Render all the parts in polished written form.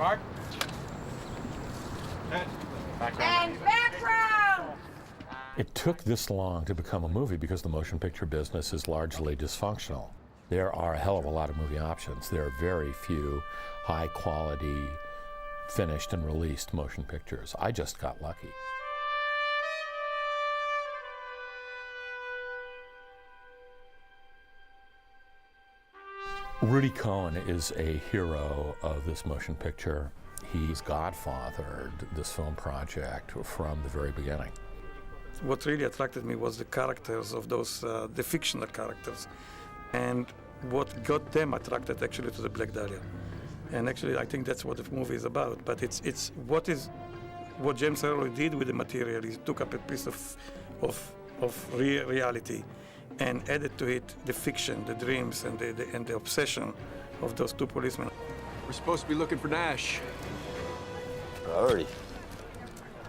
Mark. And background! It took this long to become a movie because the motion picture business is largely dysfunctional. There are a hell of a lot of movie options. There are very few high quality, finished and released motion pictures. I just got lucky. Rudy Cohen is a hero of this motion picture. He's godfathered this film project from the very beginning. What really attracted me was the characters of those, the fictional characters, and what got them attracted actually to the Black Dahlia. And actually, I think that's what the movie is about. But it's what James Ellroy did with the material. He took up a piece of reality and added to it the fiction, the dreams, and the obsession of those two policemen. We're supposed to be looking for Nash. Priority.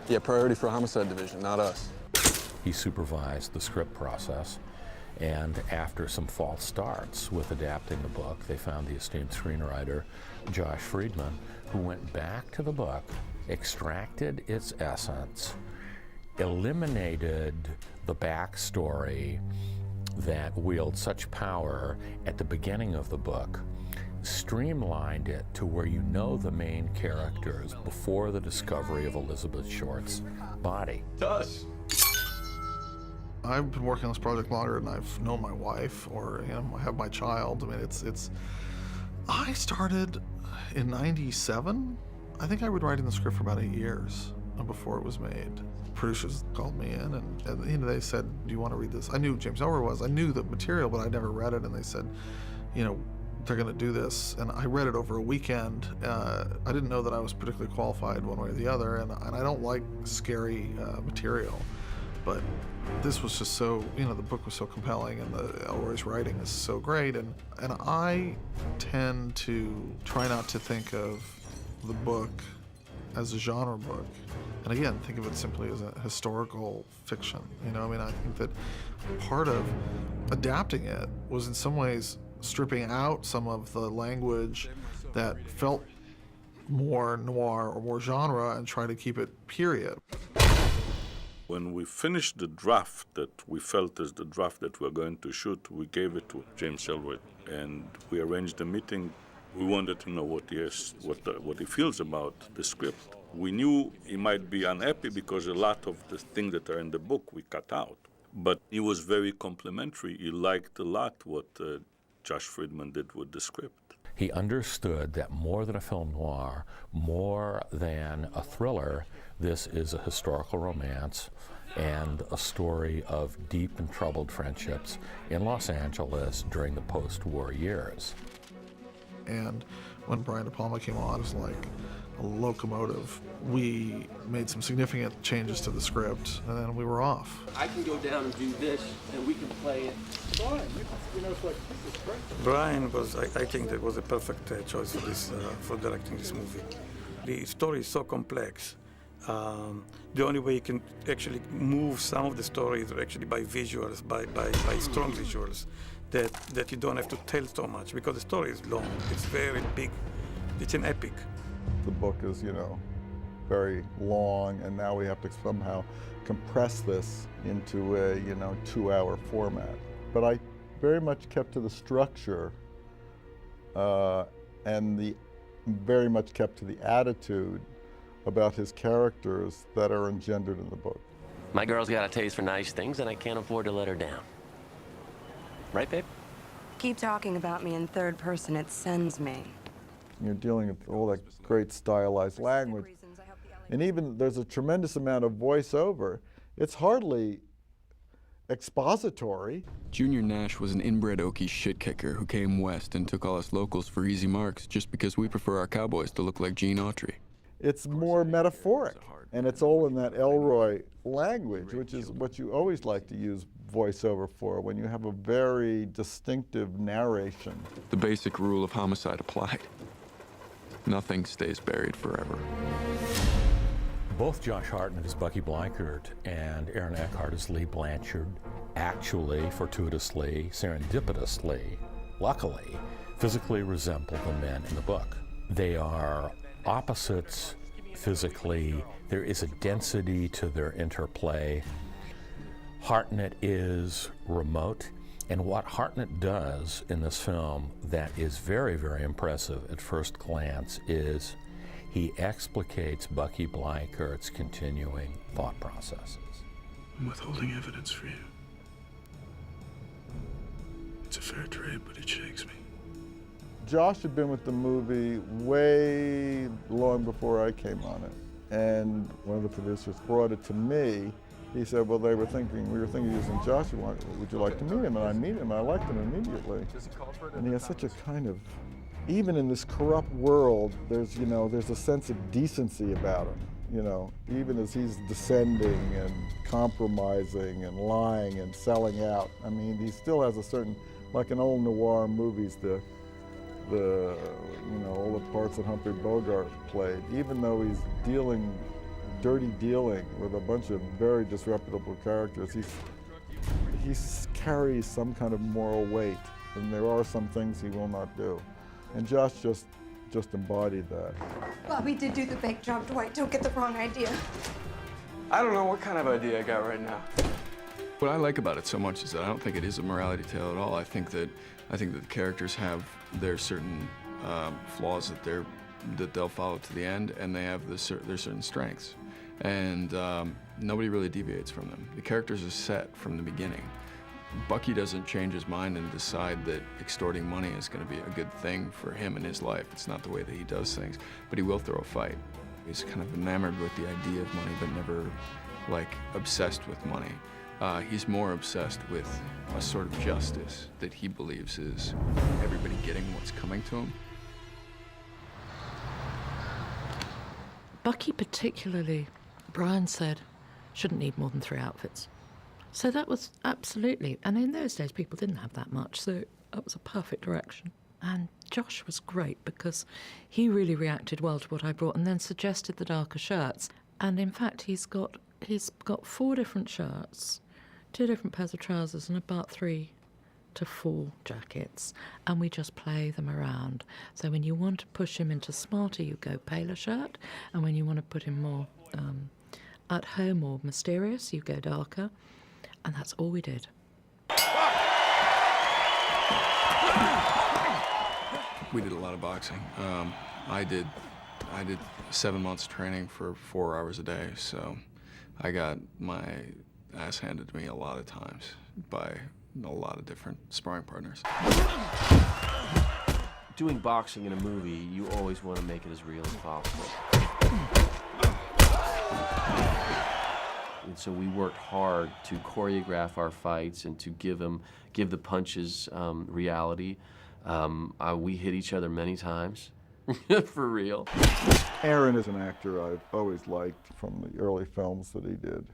Yeah, priority for homicide division, not us. He supervised the script process, and after some false starts with adapting the book, they found the esteemed screenwriter, Josh Friedman, who went back to the book, extracted its essence, eliminated the backstory that wields such power at the beginning of the book, streamlined it to where you know the main characters before the discovery of Elizabeth Short's body. To us. I've been working on this project longer than I've known my wife or have my child. I mean, I started in '97. I think I was writing the script for about 8 years before it was made. Producers called me in and they said, do you want to read this? I knew James Ellroy was. I knew the material, but I'd never read it. And they said, they're going to do this. And I read it over a weekend. I didn't know that I was particularly qualified one way or the other. And I don't like scary material. But this was just so, the book was so compelling and Ellroy's writing is so great. And I tend to try not to think of the book as a genre book. And again, think of it simply as a historical fiction. I think that part of adapting it was in some ways stripping out some of the language that felt more noir or more genre and try to keep it period. When we finished the draft that we felt is the draft that we're going to shoot, we gave it to James Ellroy, and we arranged a meeting. We wanted to know what he feels about the script. We knew he might be unhappy because a lot of the things that are in the book we cut out. But he was very complimentary. He liked a lot what Josh Friedman did with the script. He understood that more than a film noir, more than a thriller, this is a historical romance and a story of deep and troubled friendships in Los Angeles during the post-war years. And when Brian De Palma came on, it was like a locomotive. We made some significant changes to the script, and then we were off. I can go down and do this, and we can play it. Fine. It's like, this is great. Brian was, I think, that was a perfect choice for this, for directing this movie. The story is so complex. The only way you can actually move some of the story is actually by visuals, by strong visuals, that you don't have to tell so much, because the story is long. It's very big. It's an epic. The book is, very long, and now we have to somehow compress this into a, 2-hour format. But I very much kept to the structure and very much kept to the attitude about his characters that are engendered in the book. My girl's got a taste for nice things, and I can't afford to let her down. Right, babe? Keep talking about me in third person, it sends me. You're dealing with all that great stylized language. And even there's a tremendous amount of voiceover. It's hardly expository. Junior Nash was an inbred Okie shit kicker who came west and took all us locals for easy marks just because we prefer our cowboys to look like Gene Autry. It's more metaphoric, and it's all in that Ellroy language, which is what you always like to use voiceover for when you have a very distinctive narration. The basic rule of homicide applied. Nothing stays buried forever. Both Josh Hartnett as Bucky Blankert and Aaron Eckhart as Lee Blanchard actually, fortuitously, serendipitously, luckily, physically resemble the men in the book. They are opposites physically. There is a density to their interplay. Hartnett is remote, and what Hartnett does in this film that is very, very impressive at first glance is he explicates Bucky Bleichert's continuing thought processes. I'm withholding evidence for you. It's a fair trade, but it shakes me. Josh had been with the movie way long before I came on it. And one of the producers brought it to me. He said, well, we were thinking of using Josh. Would you like to meet him? And I meet him, and I liked him immediately. And he has such a kind of, even in this corrupt world, there's a sense of decency about him. Even as he's descending and compromising and lying and selling out. I mean, he still has a certain, like in old noir movies, all the parts that Humphrey Bogart played, even though he's dirty dealing with a bunch of very disreputable characters, he carries some kind of moral weight, and there are some things he will not do. And Josh just embodied that. Bobby did do the bake job, Dwight. Don't get the wrong idea. I don't know what kind of idea I got right now. What I like about it so much is that I don't think it is a morality tale at all. I think that the characters have their certain flaws that they'll follow to the end, and they have their certain strengths. And nobody really deviates from them. The characters are set from the beginning. Bucky doesn't change his mind and decide that extorting money is going to be a good thing for him in his life. It's not the way that he does things, but he will throw a fight. He's kind of enamored with the idea of money, but never, obsessed with money. He's more obsessed with a sort of justice that he believes is everybody getting what's coming to him. Bucky particularly, Brian said, shouldn't need more than 3 outfits. So that was absolutely, and in those days people didn't have that much, so that was a perfect direction. And Josh was great because he really reacted well to what I brought and then suggested the darker shirts. And in fact, he's got 4 different shirts, 2 different pairs of trousers, and about 3 to 4 jackets, and we just play them around. So when you want to push him into smarter, you go paler shirt, and when you want to put him more at home or mysterious, you go darker, and that's all we did. We did a lot of boxing. I did 7 months training for 4 hours a day, so I got my ass handed to me a lot of times by a lot of different sparring partners. Doing boxing in a movie, you always want to make it as real as possible. And so we worked hard to choreograph our fights and to give the punches reality. We hit each other many times, for real. Aaron is an actor I've always liked from the early films that he did.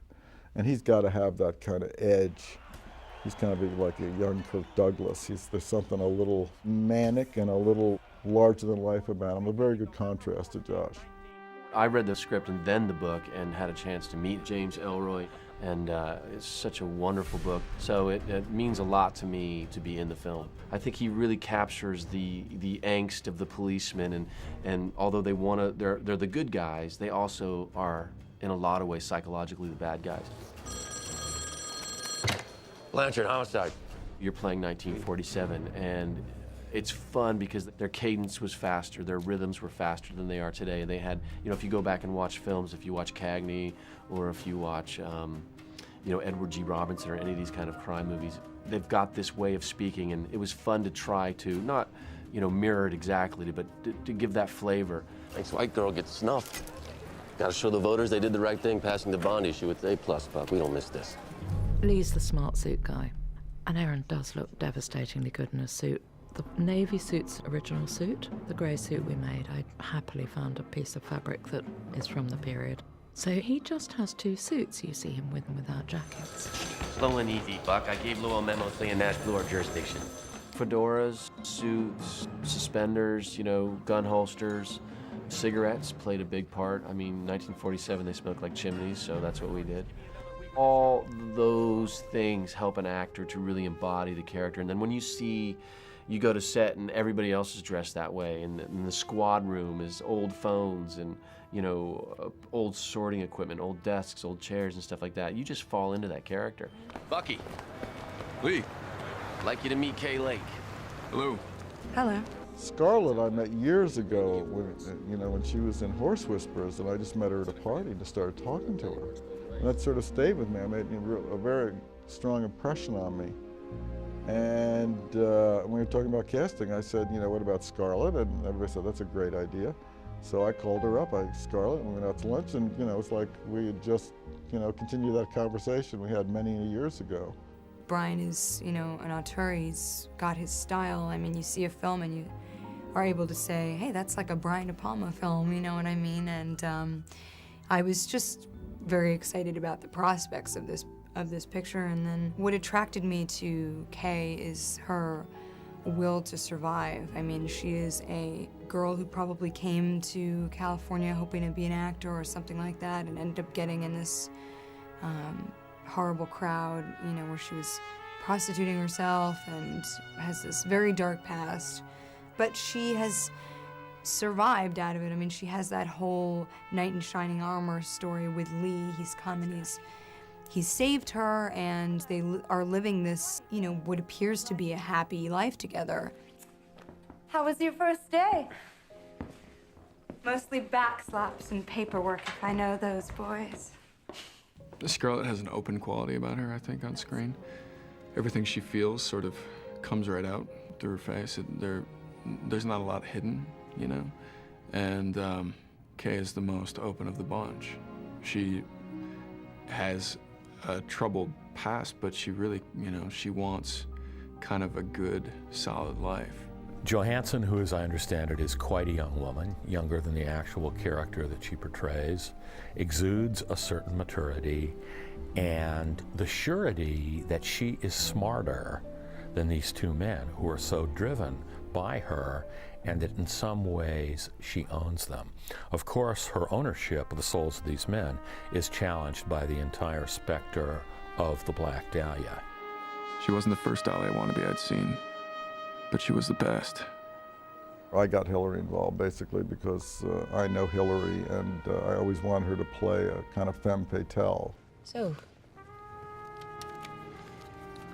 And he's got to have that kind of edge. He's kind of like a young Kirk Douglas. There's something a little manic and a little larger than life about him. A very good contrast to Josh. I read the script and then the book and had a chance to meet James Ellroy, and it's such a wonderful book. So it means a lot to me to be in the film. I think he really captures the angst of the policemen, and although they're the good guys, they also are in a lot of ways psychologically the bad guys. Blanchard, homicide. You're playing 1947, and it's fun because their cadence was faster, their rhythms were faster than they are today. And they had, if you go back and watch films, if you watch Cagney, or if you watch, Edward G. Robinson, or any of these kind of crime movies, they've got this way of speaking, and it was fun to try to, not, mirror it exactly, but to give that flavor. Thanks, white girl gets snuffed. Gotta show the voters they did the right thing passing the bond issue with A+, Buck. We don't miss this. Lee's the smart suit guy, and Aaron does look devastatingly good in a suit. The navy suit's original suit, the grey suit we made, I happily found a piece of fabric that is from the period. So he just has 2 suits. You see him with and without jackets. Slow and easy, Buck. I gave Lowell memo saying Nash blew our jurisdiction. Fedoras, suits, suspenders, gun holsters, cigarettes played a big part. I mean, 1947, they smoked like chimneys, so that's what we did. All those things help an actor to really embody the character. And then when you see, you go to set and everybody else is dressed that way, and the squad room is old phones and, you know, old sorting equipment, old desks, old chairs and stuff like that. You just fall into that character. Bucky. Lee. I'd like you to meet Kay Lake. Hello. Hello. Scarlett I met years ago when she was in Horse Whisperers, and I just met her at a party and just started talking to her. And that sort of stayed with me. It made a very strong impression on me. And when we were talking about casting, I said, what about Scarlett? And everybody said, that's a great idea. So I called her up, Scarlett, and we went out to lunch, and it's like we had just, continued that conversation we had many years ago. Brian is, an auteur. He's got his style. I mean, you see a film and you are able to say, hey, that's like a Brian De Palma film, you know what I mean? And I was just very excited about the prospects of this picture. And then what attracted me to Kay is her will to survive. I mean, she is a girl who probably came to California hoping to be an actor or something like that, and ended up getting in this horrible crowd, where she was prostituting herself and has this very dark past. But she has survived out of it. I mean, she has that whole knight in shining armor story with Lee. He's come and he's saved her, and they are living this, what appears to be a happy life together. How was your first day? Mostly back slaps and paperwork, if I know those boys. Scarlett has an open quality about her, I think, on screen. Everything she feels sort of comes right out through her face. There's not a lot hidden, And Kay is the most open of the bunch. She has a troubled past, but she really, she wants kind of a good, solid life. Johansson, who, as I understand it, is quite a young woman, younger than the actual character that she portrays, exudes a certain maturity and the surety that she is smarter than these two men who are so driven by her, and that in some ways she owns them. Of course, her ownership of the souls of these men is challenged by the entire specter of the Black Dahlia. She wasn't the first Dahlia wannabe I'd seen, but she was the best. I got Hillary involved basically because I know Hillary, and I always wanted her to play a kind of femme fatale. So,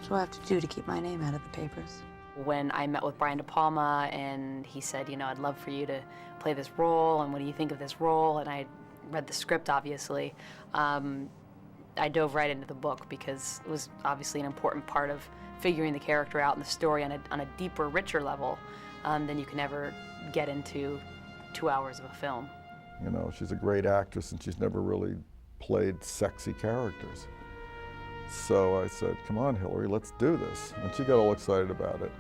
what do I have to do to keep my name out of the papers? When I met with Brian De Palma and he said, I'd love for you to play this role, and what do you think of this role? And I read the script, obviously. I dove right into the book because it was obviously an important part of figuring the character out and the story on a deeper, richer level than you can ever get into 2 hours of a film. She's a great actress, and she's never really played sexy characters. So I said, come on, Hillary, let's do this. And she got all excited about it.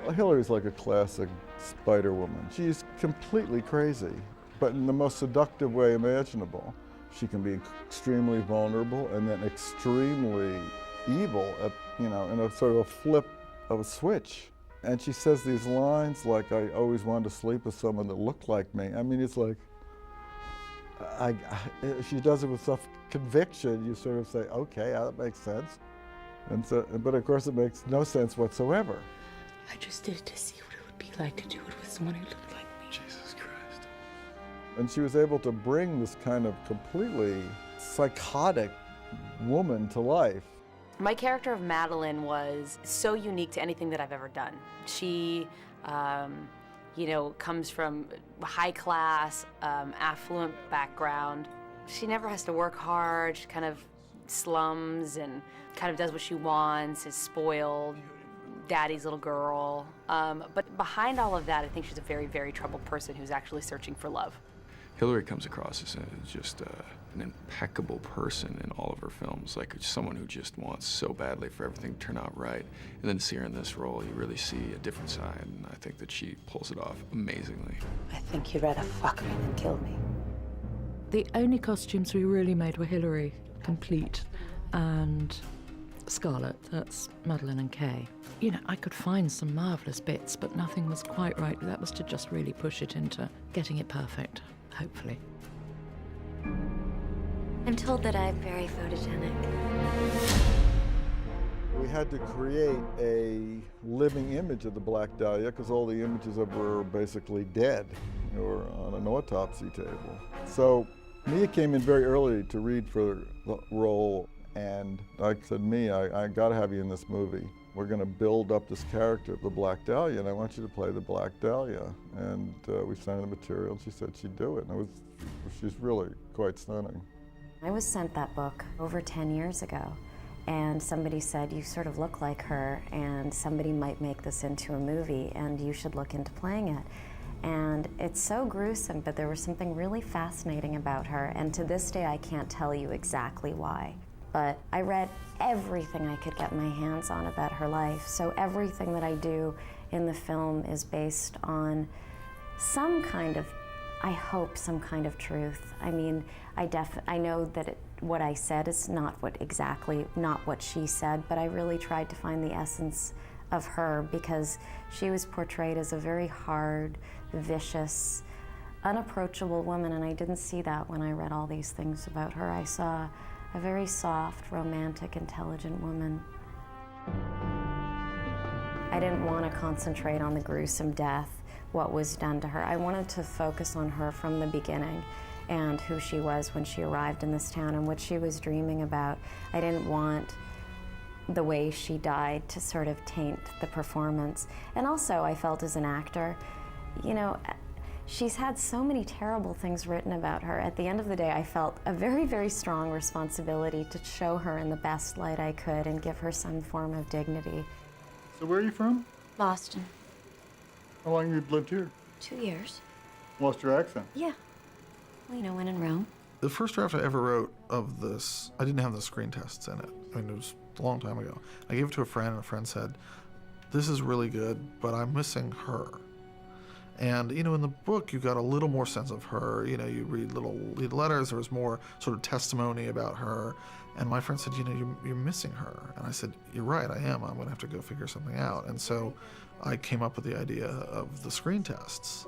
Well, Hillary's like a classic Spider Woman. She's completely crazy, but in the most seductive way imaginable. She can be extremely vulnerable and then extremely evil at, in a sort of a flip of a switch. And she says these lines like, I always wanted to sleep with someone that looked like me. I mean, it's like, she does it with such conviction, you sort of say, okay, that makes sense. And so, but of course it makes no sense whatsoever. I just did it to see what it would be like to do it with someone who looked like me. Jesus Christ. And she was able to bring this kind of completely psychotic woman to life. My character of Madeline was so unique to anything that I've ever done. She, comes from a high-class, affluent background. She never has to work hard. She kind of slums and kind of does what she wants, is spoiled, daddy's little girl. But behind all of that, I think she's a very, very troubled person who's actually searching for love. Hillary comes across as just an impeccable person in all of her films, like someone who just wants so badly for everything to turn out right. And then to see her in this role, you really see a different side, and I think that she pulls it off amazingly. I think you'd rather fuck me than kill me. The only costumes we really made were Hillary, complete, and Scarlett, that's Madeline and Kay. I could find some marvelous bits, but nothing was quite right. That was to just really push it into getting it perfect, hopefully. I'm told that I'm very photogenic. We had to create a living image of the Black Dahlia because all the images of her were basically dead or on an autopsy table. So Mia came in very early to read for the role, and I said, Mia, I gotta have you in this movie. We're gonna build up this character of the Black Dahlia, and I want you to play the Black Dahlia. And we sent her the material, and she said she'd do it. And she's really quite stunning. I was sent that book over 10 years ago, and somebody said, you sort of look like her, and somebody might make this into a movie, and you should look into playing it. And it's so gruesome, but there was something really fascinating about her, and to this day I can't tell you exactly why. But I read everything I could get my hands on about her life, so everything that I do in the film is based on some kind of, I hope, some kind of truth. I mean, I know that what I said is not what she said, but I really tried to find the essence of her because she was portrayed as a very hard, vicious, unapproachable woman, and I didn't see that when I read all these things about her. I saw a very soft, romantic, intelligent woman. I didn't want to concentrate on the gruesome death, what was done to her. I wanted to focus on her from the beginning and who she was when she arrived in this town and what she was dreaming about. I didn't want the way she died to sort of taint the performance. And also, I felt as an actor, you know, she's had so many terrible things written about her. At the end of the day, I felt a very, very strong responsibility to show her in the best light I could and give her some form of dignity. So where are you from? Boston. How long have you lived here? 2 years. Lost your accent. Yeah. Well, you know, when in Rome. The first draft I ever wrote of this, I didn't have the screen tests in it. I mean, it was a long time ago. I gave it to a friend, and a friend said, this is really good, but I'm missing her. And, you know, in the book, you got a little more sense of her. You know, you read little letters. There was more sort of testimony about her. And my friend said, you know, you're missing her. And I said, you're right, I am. I'm going to have to go figure something out. And so I came up with the idea of the screen tests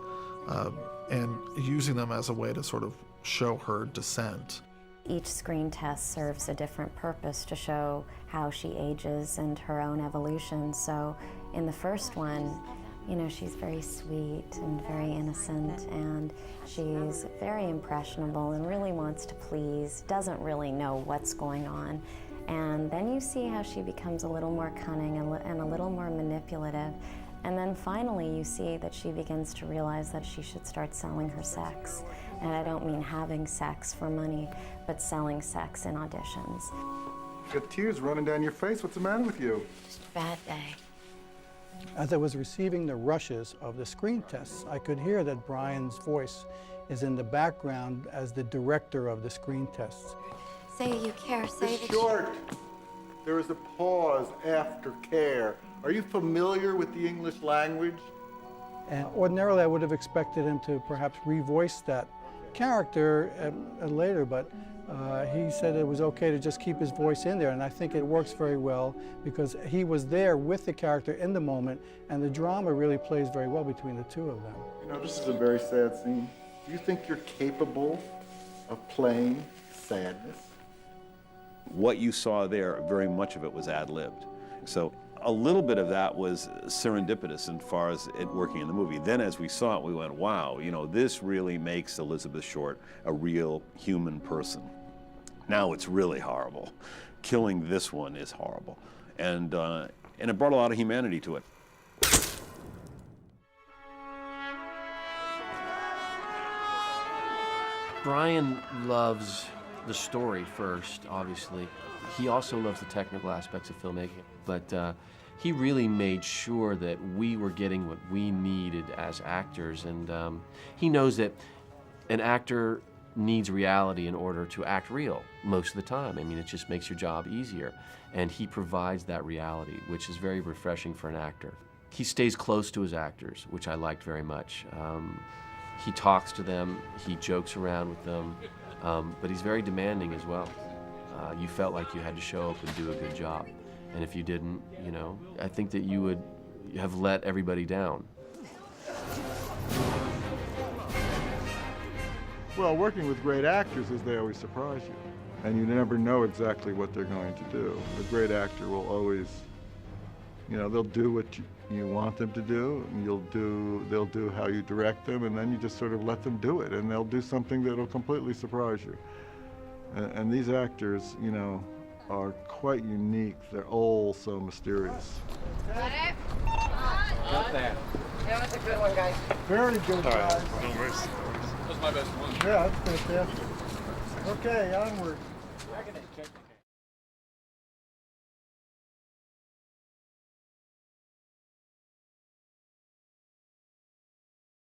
and using them as a way to sort of show her descent. Each screen test serves a different purpose to show how she ages and her own evolution. So in the first one, you know, she's very sweet and very innocent, and she's very impressionable and really wants to please, doesn't really know what's going on. And then you see how she becomes a little more cunning and a little more manipulative. And then finally you see that she begins to realize that she should start selling her sex. And I don't mean having sex for money, but selling sex in auditions. You got tears running down your face. What's the matter with you? Just a bad day. As I was receiving the rushes of the screen tests, I could hear that Brian's voice is in the background as the director of the screen tests. Say you care, say that short. There is a pause after care. Are you familiar with the English language? And ordinarily I would have expected him to perhaps revoice that character later, but he said it was okay to just keep his voice in there, and I think it works very well because he was there with the character in the moment, and the drama really plays very well between the two of them. You know, this is a very sad scene. Do you think you're capable of playing sadness? What you saw there, very much of it was ad-libbed. So a little bit of that was serendipitous as far as it working in the movie. Then as we saw it, we went, wow, you know, this really makes Elizabeth Short a real human person. Now it's really horrible. Killing this one is horrible. And it brought a lot of humanity to it. Brian loves the story first, obviously. He also loves the technical aspects of filmmaking, but he really made sure that we were getting what we needed as actors, and he knows that an actor needs reality in order to act real most of the time. I mean, it just makes your job easier, and he provides that reality, which is very refreshing for an actor. He stays close to his actors, which I liked very much. He talks to them, he jokes around with them, but he's very demanding as well. You felt like you had to show up and do a good job. And if you didn't, you know, I think that you would have let everybody down. Well, working with great actors is they always surprise you. and you never know exactly what they're going to do. A great actor will always, you know, they'll do what you want them to do, and they'll do how you direct them, and then you just sort of let them do it, and they'll do something that'll completely surprise you. And these actors, you know, are quite unique. They're all so mysterious. Got that. That was a good one, guys. Very good, guys. No worries. That was my best one. Yeah, that's fantastic. Okay, onward. I can check.